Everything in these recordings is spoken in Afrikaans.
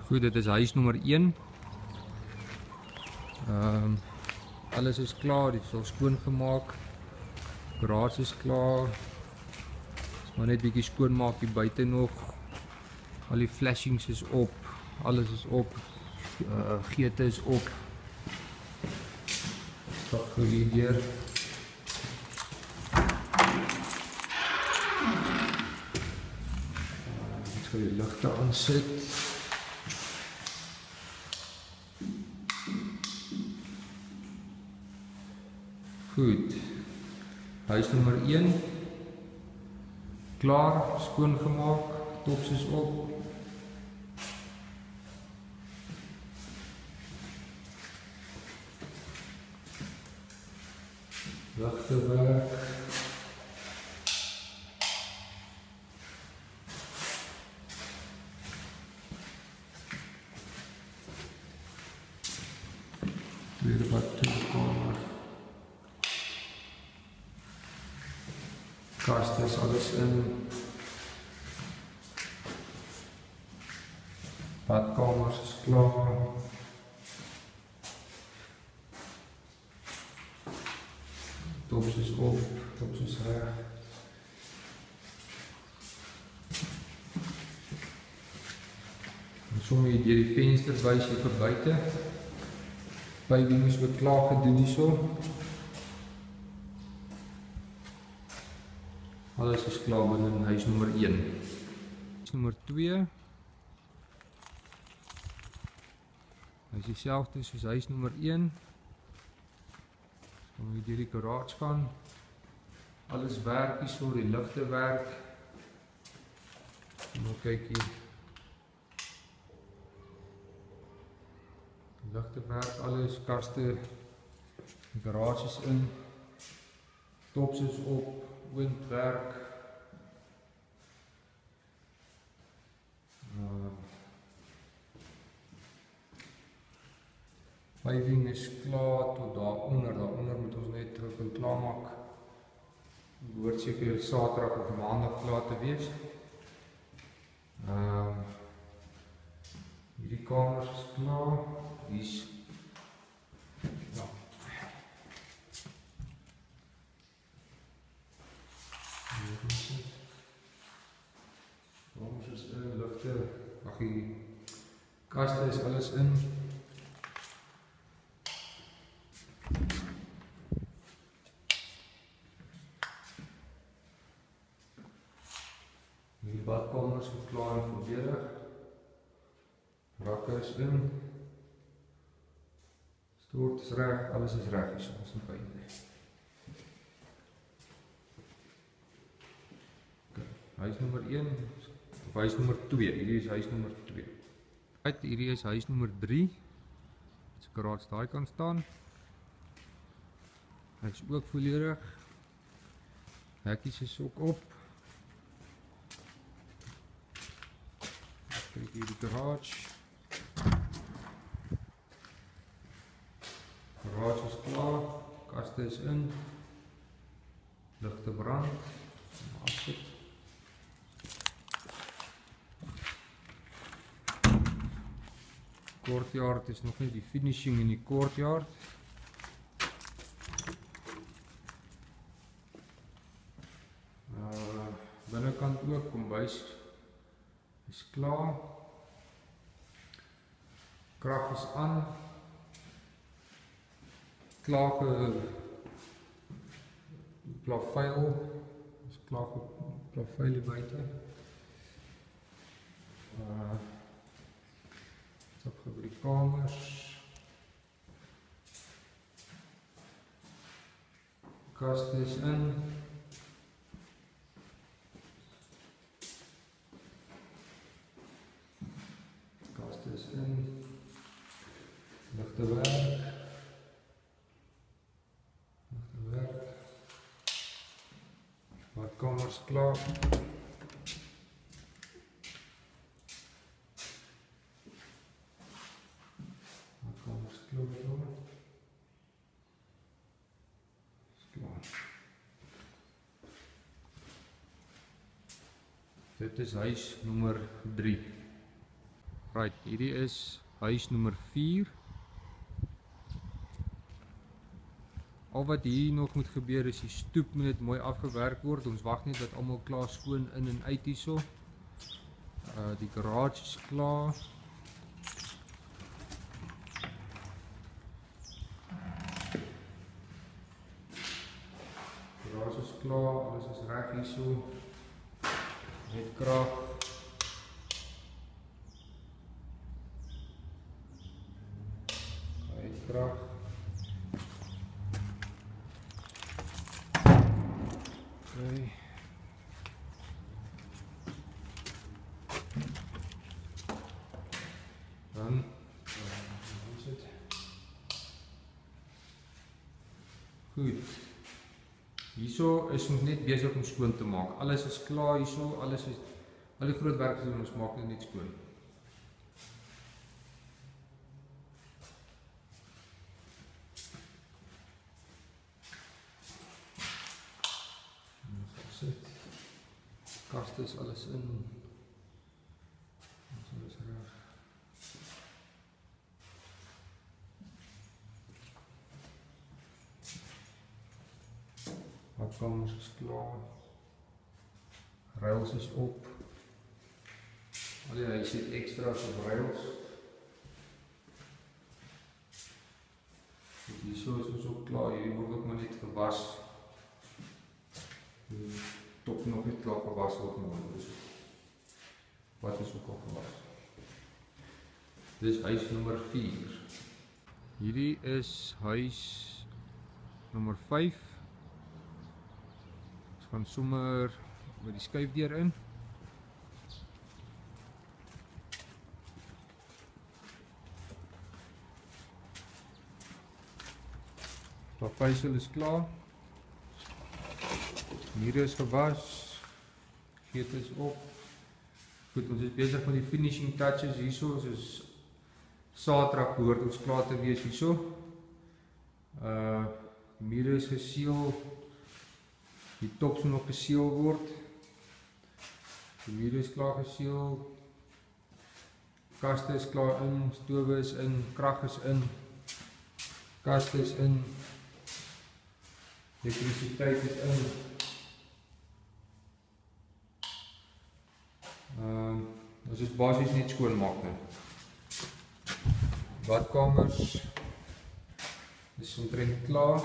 Goed, dit is huis nummer 1. Alles is klaar, dit is al skoongemaak. Garage is klaar. Is maar net bietjie skoonmaak hier buite nog. Al die flashings is op. Alles is op. Geete is op. Stap gou hier deur. Ek gaan die ligte aansit. Goed. Huis nummer 1. Klaar, skoongemaak, tops is op. Ligte werk. Tweede badkamer. Kast is alles in. Badkamers is klaar. Tops is op, tops is reg. En sommer hier deur die venster wys hier vir buite. Paving is ook klaar gedoen hierso. Alles is klaar binne in huis nummer 1. Huis nummer 2. Hy is dieselfde soos huis nummer 1. Kom hier deur die garage gaan. Alles werk hierso, die ligte werk. Kom kyk hier. Die ligte werk, alles kaste, die garage is in. Tops is op. Windwerk. Paving is klaar tot daaronder. Daaronder moet ons net terug en klaar maak. Behoort seker Saterdag of Maandag klaar te wees. Hierdie kamers is klaar. Hier's ja. Kamers is in, ligte, ag die kaste is alles in. Die badkamer is klaar en volledig. Rakke is in. Stoort is reg, alles is reg hier ons in buite. Okay, huis nummer 1 of huis nummer 2. Hierdie is huis nummer 2. Hierdie is huis nummer 3. Die garage daai kan staan. Hy is ook volledig. Hekkies is ook op. Kyk hier die garage. Garage is klaar, kaste is in, ligte brand, afsit. Courtyard is nog nie die finishing in die courtyard. Binnekant ook, kombuis is klaar. Krag is aan. Klaar plaveil, is klaar plaveil hier buite. Stap gou by die kamers. Kaste is in. Kaste is in. Ligte werk. Badkamer is klaar. Badkamer is klaar. Dit is huis nummer 3. Right, hierdie is huis nommer 4. Al wat hier nog moet gebeur is die stoep moet net mooi afgewerk word. Ons wag net dat almal klaar skoon in en uit hierso. Die garage is klaar. Garage is klaar, alles is reg hierso. Net krag. Krag. Okay. Dan hoe is dit? Goed. Hierso is ons net besig om skoon te maak. Alles is klaar hierso, al die groot werk is ons maak net skoon. Kaste is alles in. Alles reg. Badkamers is klaar. Rails is op. Allee, hy sit extra's op rails. Hierso is ons ook klaar. Hierdie word ook maar net gewas. Top nog niet klaar gewas word nie, dus wat is ook al gewas. Dis huis nommer 4. Hierdie is huis nommer 5. Ons gaan sommer met die skuifdeur in. Plaveisel is klaar. Mure is gewas, geet is op. Goed, ons is besig met die finishing touches hierso, soos Saterdag behoort ons klaar te wees hierso. Mure is geseël, die tops moet nog geseël word. Die mure is klaar geseël, kaste is klaar in, stowe is in, krag is in, kaste is in, elektrisiteit is in. Ons is basies net skoon maak nou. Badkamers is omtrent klaar.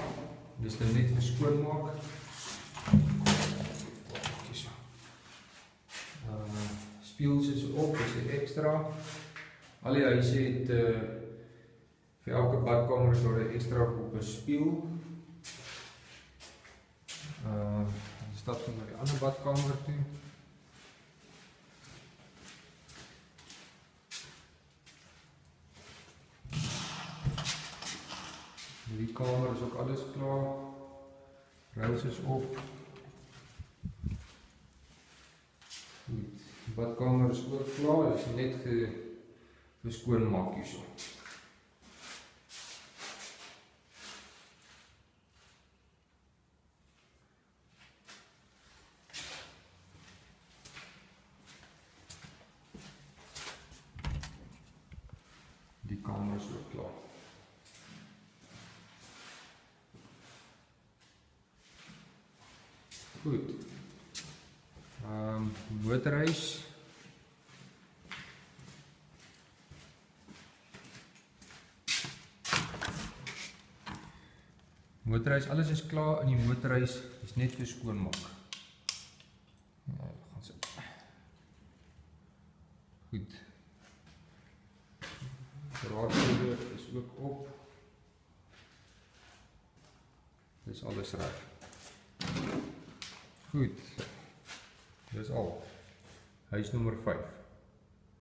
Dis nou net vir skoon maak. Spieëls is op, dis 'n ekstra. Al die huise het vir elke badkamer is daar 'n ekstra op 'n spieël. Ons stap na die ander badkamer toe. Die kamer is ook alles klaar. Rails is op. Goed. Die badkamer is ook klaar. Dit is net geskoon maak hierso. Die kamer is ook klaar. Goed. Motorhuis. Motorhuis, alles is klaar in die motorhuis, is net vir skoonmaak. Ja, gaan sit. Goed. Garagedeur is ook op. Dis alles reg. Goed, dis al. Huis nommer 5.